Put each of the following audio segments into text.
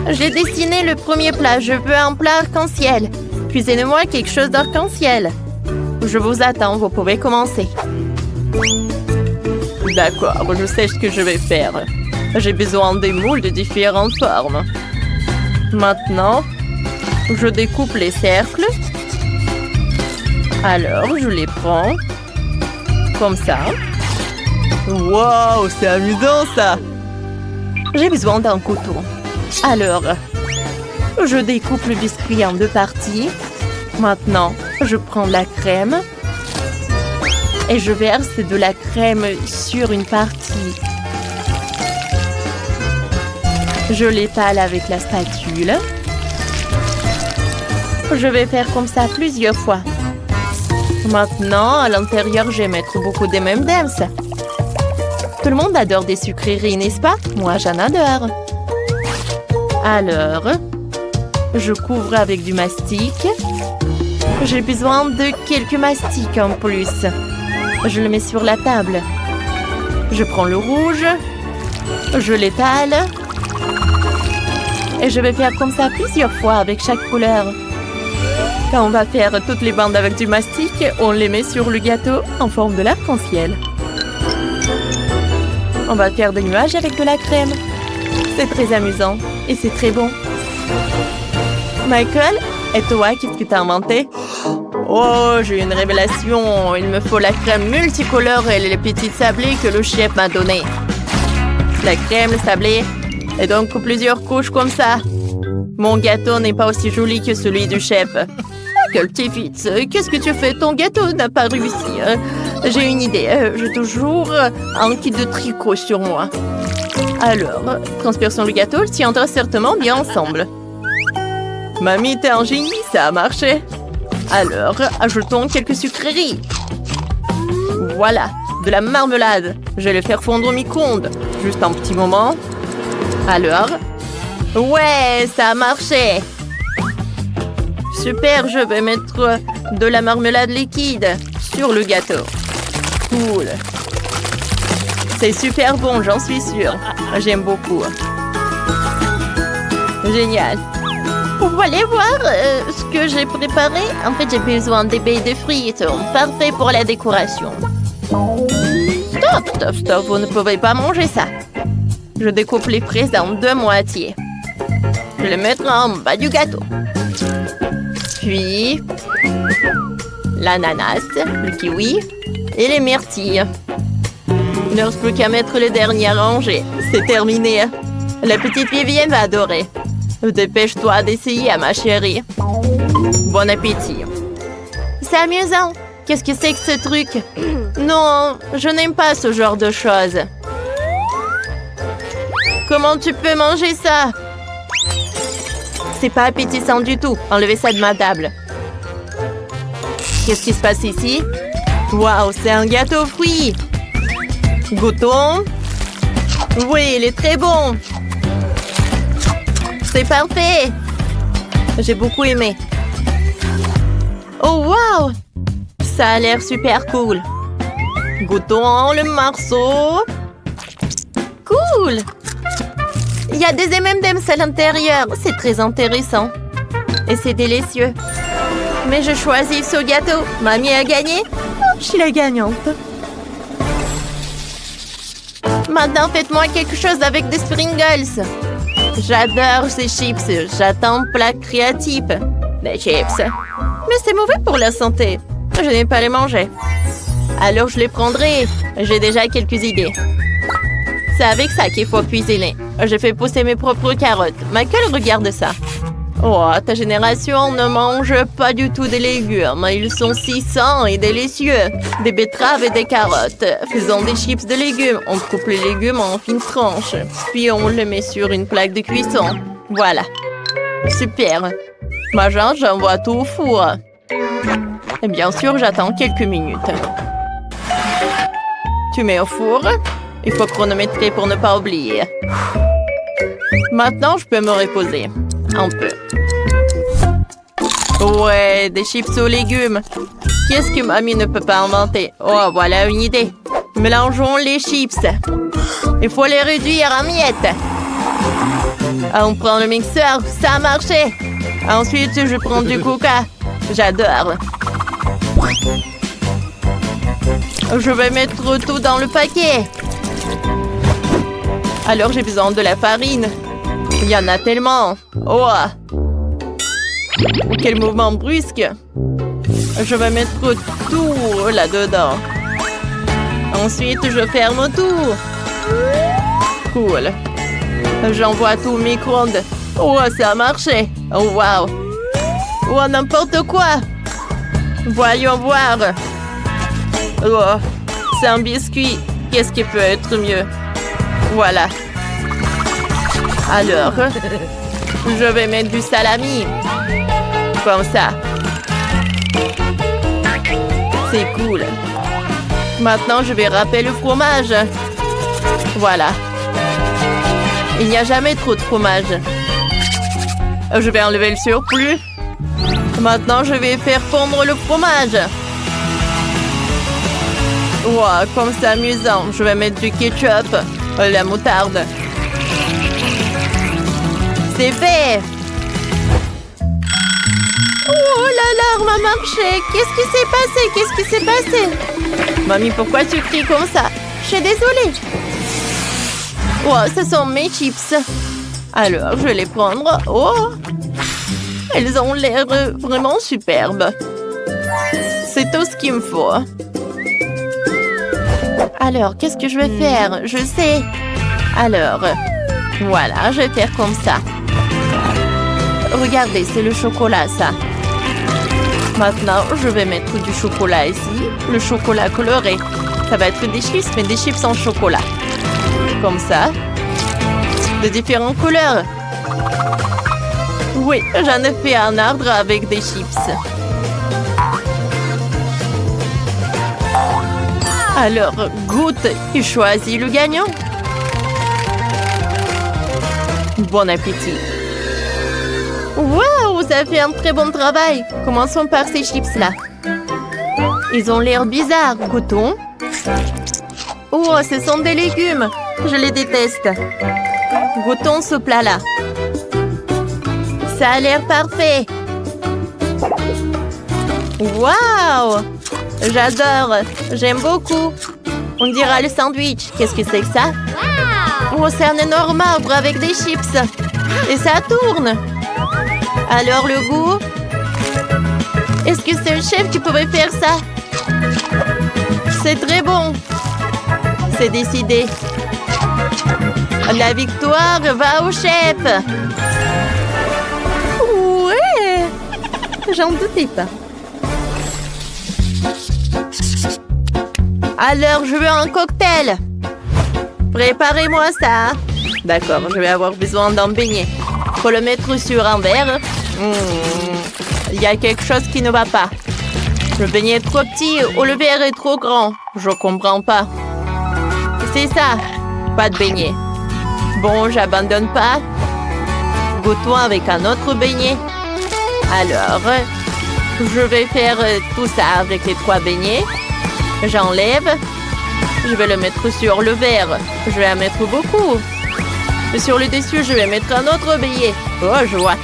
J'ai dessiné le premier plat. Je veux un plat arc-en-ciel. Cuisinez-moi quelque chose d'arc-en-ciel. Je vous attends, vous pouvez commencer. D'accord, je sais ce que je vais faire. J'ai besoin des moules de différentes formes. Maintenant, je découpe les cercles. Alors, je les prends. Comme ça. Wow, c'est amusant ça! J'ai besoin d'un couteau. Alors, je découpe le biscuit en 2 parties. Maintenant, je prends de la crème. Et je verse de la crème sur une partie. Je l'étale avec la spatule. Je vais faire comme ça plusieurs fois. Maintenant, à l'intérieur, je vais mettre beaucoup de M&M's. Tout le monde adore des sucreries, n'est-ce pas? Moi, j'en adore. Alors, je couvre avec du mastic. J'ai besoin de quelques mastiques en plus. Je le mets sur la table. Je prends le rouge. Je l'étale. Et je vais faire comme ça plusieurs fois avec chaque couleur. Quand on va faire toutes les bandes avec du mastic, on les met sur le gâteau en forme de l'arc-en-ciel. On va faire des nuages avec de la crème. C'est très amusant et c'est très bon. Michael, et toi, qu'est-ce que tu as inventé? Oh, j'ai une révélation. Il me faut la crème multicolore et les petites sablés que le chef m'a donné. La crème, le sablé, et donc plusieurs couches comme ça. Mon gâteau n'est pas aussi joli que celui du chef. Quel petit fils, qu'est-ce que tu fais? Ton gâteau n'a pas réussi. J'ai une idée. J'ai toujours un kit de tricot sur moi. Alors, transperçons le gâteau, il tiendra certainement bien ensemble. Mamie, t'es un génie, ça a marché. Alors, ajoutons quelques sucreries. Voilà, de la marmelade. Je vais le faire fondre au micro-ondes. Juste un petit moment. Alors, ouais, ça a marché. Super, je vais mettre de la marmelade liquide sur le gâteau. Cool. C'est super bon, j'en suis sûre. J'aime beaucoup. Génial. Vous voulez voir ce que j'ai préparé? En fait, j'ai besoin des baies de frites. Parfait pour la décoration. Stop, stop, stop. Vous ne pouvez pas manger ça. Je découpe les fraises en 2 moitiés. Je les mettrai en bas du gâteau. Puis, l'ananas, le kiwi et les myrtilles. Il ne reste plus qu'à mettre les dernières rangées. C'est terminé. La petite Vivienne va adorer. Dépêche-toi d'essayer, ma chérie. Bon appétit. C'est amusant. Qu'est-ce que c'est que ce truc? Non, je n'aime pas ce genre de choses. Comment tu peux manger ça? C'est pas appétissant du tout. Enlevez ça de ma table. Qu'est-ce qui se passe ici? Waouh, c'est un gâteau aux fruits. Goûtons. Oui, il est très bon. C'est parfait. J'ai beaucoup aimé. Oh, waouh! Ça a l'air super cool. Goûtons le morceau. Cool! Il y a des M&M's à l'intérieur. C'est très intéressant. Et c'est délicieux. Mais je choisis ce gâteau. Mamie a gagné. Oh, je suis la gagnante. Maintenant, faites-moi quelque chose avec des Pringles. J'adore ces chips. J'attends plat créatif. Des chips. Mais c'est mauvais pour la santé. Je n'aime pas les manger. Alors, je les prendrai. J'ai déjà quelques idées. C'est avec ça qu'il faut cuisiner. J'ai fait pousser mes propres carottes. Michael, regarde ça. Oh, ta génération ne mange pas du tout des légumes. Ils sont si sains et délicieux. Des betteraves et des carottes. Faisons des chips de légumes. On coupe les légumes en fines tranches. Puis on les met sur une plaque de cuisson. Voilà. Super. Maintenant, j'envoie tout au four. Et bien sûr, j'attends quelques minutes. Tu mets au four. Il faut chronométrer pour ne pas oublier. Maintenant, je peux me reposer. Un peu. Ouais, des chips aux légumes. Qu'est-ce que mamie ne peut pas inventer? Oh, voilà une idée. Mélangeons les chips. Il faut les réduire en miettes. On prend le mixeur, ça a marché. Ensuite, je prends du coca. J'adore. Je vais mettre tout dans le paquet. Alors, j'ai besoin de la farine. Il y en a tellement. Oh! Quel mouvement brusque. Je vais mettre tout là-dedans. Ensuite, je ferme tout. Cool. J'envoie tout au micro-ondes. Oh, ça a marché. Oh, wow. Oh, n'importe quoi. Voyons voir. Oh, c'est un biscuit. Qu'est-ce qui peut être mieux? Voilà. Alors, je vais mettre du salami. Comme ça. C'est cool. Maintenant, je vais râper le fromage. Voilà. Il n'y a jamais trop de fromage. Je vais enlever le surplus. Maintenant, je vais faire fondre le fromage. Wow, comme c'est amusant. Je vais mettre du ketchup, la moutarde. C'est fait. Oh, l'alarme a marché. Qu'est-ce qui s'est passé? Qu'est-ce qui s'est passé? Mamie, pourquoi tu cries comme ça? Je suis désolée. Wow, ce sont mes chips. Alors, je vais les prendre. Oh! Elles ont l'air vraiment superbes. C'est tout ce qu'il me faut. Alors, qu'est-ce que je vais faire? Je sais. Alors, voilà, je vais faire comme ça. Regardez, c'est le chocolat, ça. Maintenant, je vais mettre du chocolat ici. Le chocolat coloré. Ça va être des chips, mais des chips en chocolat. Comme ça. De différentes couleurs. Oui, j'en ai fait un arbre avec des chips. Alors, goûte et choisis le gagnant. Bon appétit. Waouh, ça fait un très bon travail. Commençons par ces chips-là. Ils ont l'air bizarres. Goûtons. Oh, ce sont des légumes. Je les déteste. Goûtons ce plat-là. Ça a l'air parfait. Waouh! J'adore. J'aime beaucoup. On dira le sandwich. Qu'est-ce que c'est que ça? Oh, c'est un énorme arbre avec des chips. Et ça tourne. Alors, le goût? Est-ce que c'est le chef qui pourrait faire ça? C'est très bon. C'est décidé. La victoire va au chef. Ouais. J'en doutais pas. Alors, je veux un cocktail. Préparez-moi ça. D'accord, je vais avoir besoin d'un beignet. Faut le mettre sur un verre. Il y a quelque chose qui ne va pas. Le beignet est trop petit ou le verre est trop grand. Je comprends pas. C'est ça. Pas de beignet. Bon, j'abandonne pas. Goûtons avec un autre beignet. Alors, je vais faire tout ça avec les 3 beignets. J'enlève. Je vais le mettre sur le verre. Je vais en mettre beaucoup. Sur le dessus, je vais mettre un autre beignet. Oh, je vois.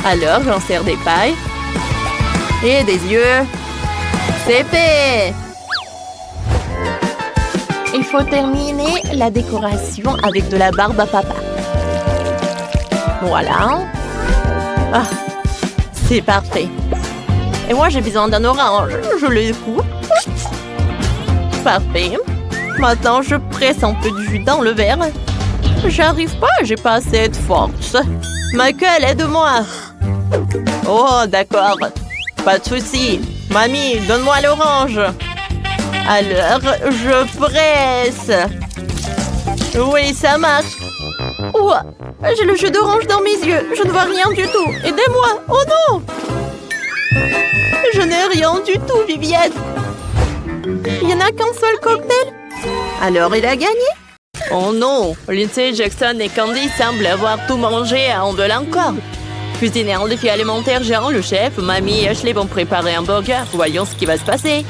Alors, j'en sers des pailles. Et des yeux. C'est fait. Il faut terminer la décoration avec de la barbe à papa. Voilà. Ah, c'est parfait. Et moi, j'ai besoin d'un orange. Je le coupe. Parfait. Maintenant, je presse un peu de jus dans le verre. J'arrive pas, j'ai pas assez de force. Michael, aide-moi. Oh, d'accord. Pas de souci. Mamie, donne-moi l'orange. Alors, je presse. Oui, ça marche. Oh, j'ai le jus d'orange dans mes yeux. Je ne vois rien du tout. Aidez-moi. Oh non. Je n'ai rien du tout, Vivienne. Il n'y en a qu'un seul cocktail. Alors, il a gagné? Oh non, Lindsay, Jackson et Candy semblent avoir tout mangé et en veulent encore. Cuisiner un défi alimentaire géant, le chef, Mamie et Ashley vont préparer un burger. Voyons ce qui va se passer.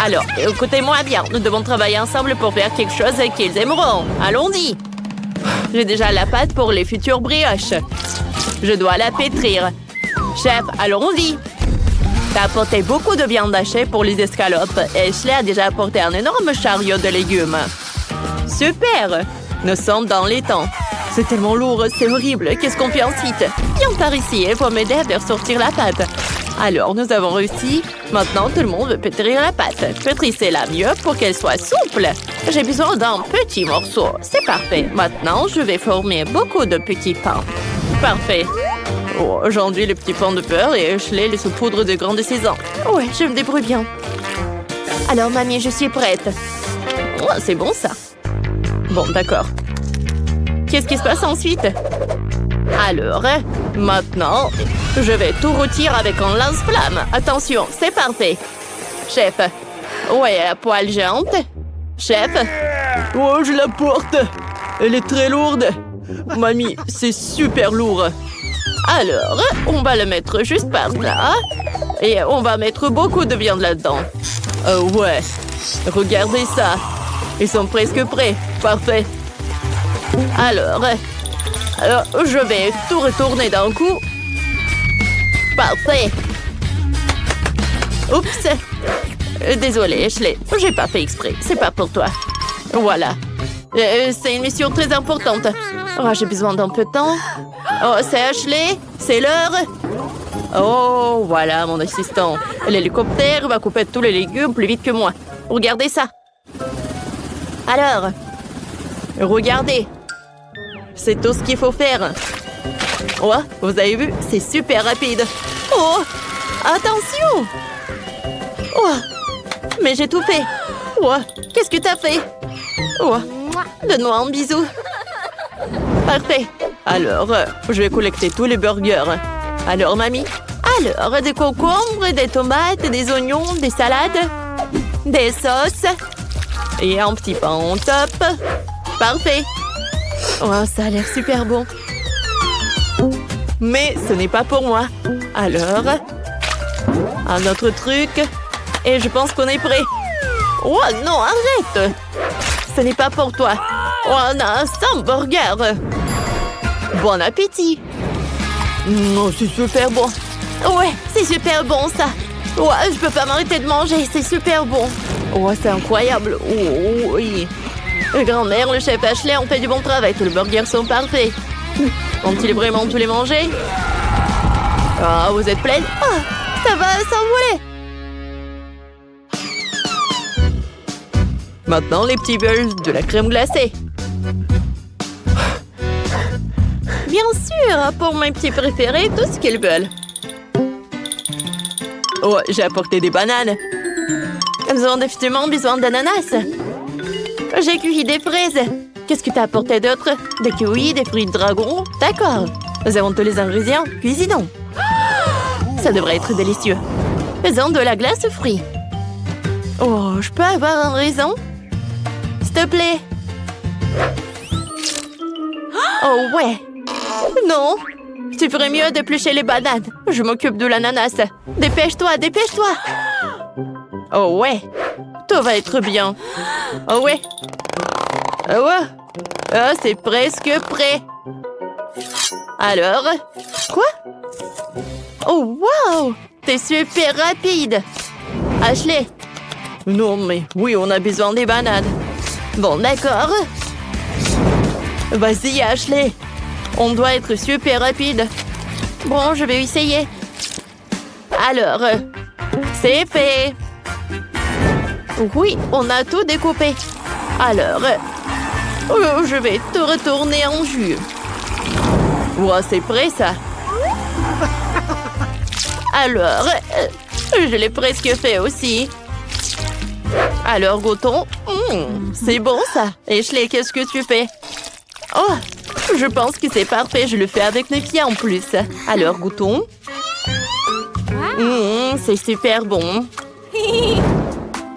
Alors, écoutez-moi bien, nous devons travailler ensemble pour faire quelque chose qu'ils aimeront. Allons-y. J'ai déjà la pâte pour les futures brioches. Je dois la pétrir. Chef, allons-y. T'as apporté beaucoup de viande hachée pour les escalopes. Ashley a déjà apporté un énorme chariot de légumes. Super! Nous sommes dans les temps. C'est tellement lourd, c'est horrible. Qu'est-ce qu'on fait ensuite? Viens par ici, il faut m'aider à faire sortir la pâte. Alors, nous avons réussi. Maintenant, tout le monde veut pétrir la pâte. Pétrissez-la mieux pour qu'elle soit souple. J'ai besoin d'un petit morceau. C'est parfait. Maintenant, je vais former beaucoup de petits pains. Parfait. Oh, j'enduis le petit pain de beurre et Ashley les saupoudres de grains de sésame. Ouais, je me débrouille bien. Alors, mamie, je suis prête. Oh, c'est bon, ça. Bon, d'accord. Qu'est-ce qui se passe ensuite? Alors, maintenant, je vais tout rôtir avec un lance-flamme. Attention, c'est parfait. Chef. Ouais, la poêle géante. Chef. Oh, je la porte. Elle est très lourde. Mamie, c'est super lourd. Alors, on va le mettre juste par là. Et on va mettre beaucoup de viande là-dedans. Ouais. Regardez ça. Ils sont presque prêts. Parfait. Alors, je vais tout retourner d'un coup. Parfait. Oups. Désolée, Ashley. J'ai pas fait exprès. C'est pas pour toi. Voilà. C'est une mission très importante. Oh, j'ai besoin d'un peu de temps. Oh, c'est Ashley. C'est l'heure. Oh, voilà mon assistant. L'hélicoptère va couper tous les légumes plus vite que moi. Regardez ça. Alors, regardez. C'est tout ce qu'il faut faire. Oh, vous avez vu? C'est super rapide. Oh, attention. Oh, mais j'ai tout fait. Oh, qu'est-ce que t'as fait? Oh, donne-moi un bisou. Parfait. Alors, je vais collecter tous les burgers. Alors, mamie? Alors, des concombres, des tomates, des oignons, des salades, des sauces et un petit pain en top. Parfait. Oh, ça a l'air super bon. Mais ce n'est pas pour moi. Alors, un autre truc. Et je pense qu'on est prêt. Oh non, arrête! Ce n'est pas pour toi. Oh, on a un hamburger. Bon appétit. Oh, c'est super bon. Ouais, c'est super bon ça. Oh, je peux pas m'arrêter de manger, c'est super bon. Oh, c'est incroyable. Oh, oui. Grand-mère, le chef Ashley ont fait du bon travail. Tous les burgers sont parfaits. Ont-ils vraiment tous les mangés? Ah, vous êtes pleine? Oh, ça va s'envoler. Maintenant, les petits veulent de la crème glacée. Bien sûr, pour mes petits préférés, tout ce qu'ils veulent. Oh, j'ai apporté des bananes. Elles ont définitivement besoin d'ananas. J'ai cueilli des fraises. Qu'est-ce que tu as apporté d'autre? Des kiwis, des fruits de dragon? D'accord. Nous avons tous les ingrédients. Cuisinons. Ça devrait être délicieux. Faisons de la glace aux fruits. Oh, je peux avoir un raisin? S'il te plaît. Oh, ouais. Non. Tu ferais mieux d'éplucher les bananes. Je m'occupe de l'ananas. Dépêche-toi, dépêche-toi. Oh, ouais. Tout va être bien. Oh, ouais. Oh, ouais. Oh, c'est presque prêt. Alors? Quoi? Oh, wow! T'es super rapide. Ashley? Non, mais oui, on a besoin des bananes. Bon, d'accord. Vas-y, Ashley. On doit être super rapide. Bon, je vais essayer. Alors, c'est fait. Oui, on a tout découpé. Alors, je vais tout retourner en jus. Wow, c'est prêt, ça. Alors, je l'ai presque fait aussi. Alors, goûtons. C'est bon, ça. Ashley, qu'est-ce que tu fais? Oh, je pense que c'est parfait. Je le fais avec mes pieds en plus. Alors, goûtons. C'est super bon.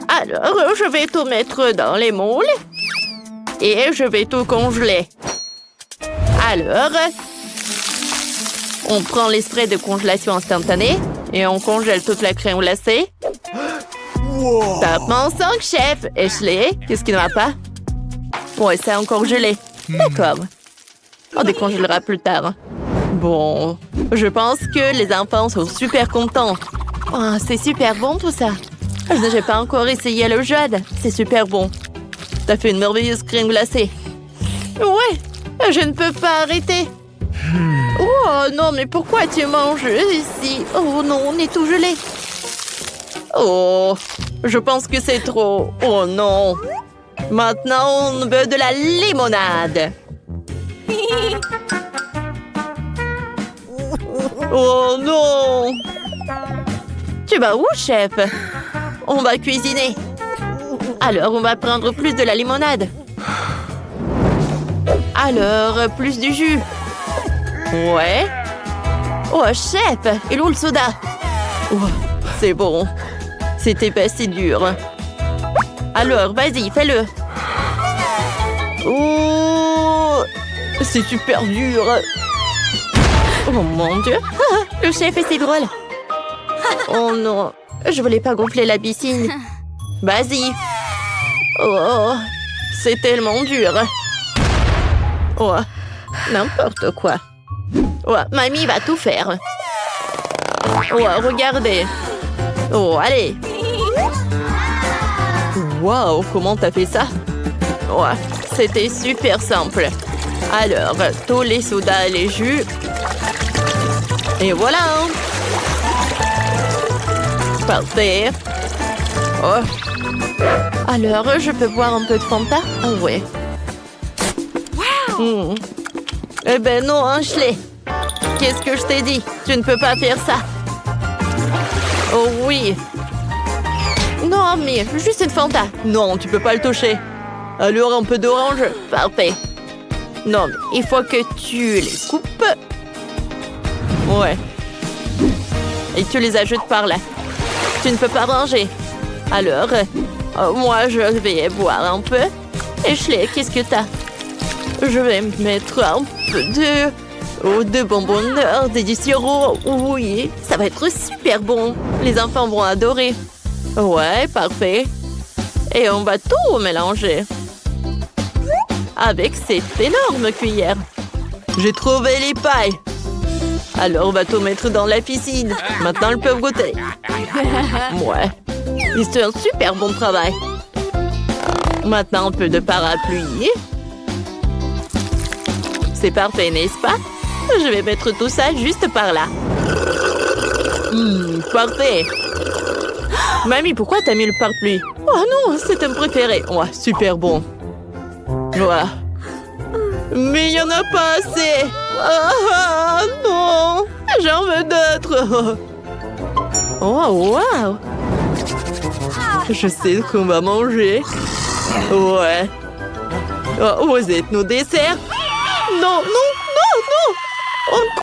Alors, je vais tout mettre dans les moules. Et je vais tout congeler. Alors, on prend les sprays de congélation instantanée et on congèle toute la crème glacée. Wow. Top mon 5, chef. Ashley, qu'est-ce qui ne va pas? Ouais, c'est encore gelé. D'accord. On décongèlera plus tard. Bon, je pense que les enfants sont super contents. Oh, c'est super bon tout ça. Je n'ai pas encore essayé l'eau chaude. C'est super bon. T'as fait une merveilleuse crème glacée. Ouais, je ne peux pas arrêter. Oh non, mais pourquoi tu manges ici? Oh non, on est tout gelé. Oh, je pense que c'est trop. Oh non. Maintenant, on veut de la limonade. Oh non! Tu vas où, chef? On va cuisiner. Alors, on va prendre plus de la limonade. Alors, plus du jus. Ouais. Oh, chef, il est où le soda? Oh, c'est bon. C'était pas si dur. Alors, vas-y, fais-le. Oh, c'est super dur. Oh mon Dieu, le chef est si drôle. Oh non, je voulais pas gonfler la piscine. Vas-y. Oh, c'est tellement dur. Oh, n'importe quoi. Oh, mamie va tout faire. Oh, regardez. Oh, allez. Wow, comment t'as fait ça? Oh, c'était super simple. Alors, tous les sodas et les jus. Et voilà. Parfait. Oh. Alors, je peux boire un peu de Fanta? Ah ouais. Wow. Eh ben non, Ashley. Qu'est-ce que je t'ai dit? Tu ne peux pas faire ça. Oh oui. Non, mais juste une Fanta. Non, tu peux pas le toucher. Alors, un peu d'orange? Parfait. Non, mais il faut que tu les coupes. Ouais. Et tu les ajoutes par là. Tu ne peux pas ranger. Alors, moi, je vais boire un peu. Ashley, qu'est-ce que t'as? Je vais mettre un peu de bonbonneurs délicieux. Oui, ça va être super bon. Les enfants vont adorer. Ouais, parfait. Et on va tout mélanger. Avec cette énorme cuillère. J'ai trouvé les pailles. Alors, on va tout mettre dans la piscine. Maintenant, ils peuvent goûter. Ouais. C'est un super bon travail. Maintenant, un peu de parapluie. C'est parfait, n'est-ce pas? Je vais mettre tout ça juste par là. Parfait. Mamie, pourquoi t'as mis le parapluie? Oh non, c'est un préféré. Ouais, super bon. Ouais. Mais il n'y en a pas assez. Ah non, j'en veux d'autres. Oh, wow. Je sais ce qu'on va manger. Ouais. Oh, vous êtes nos desserts? Non, non, non, non.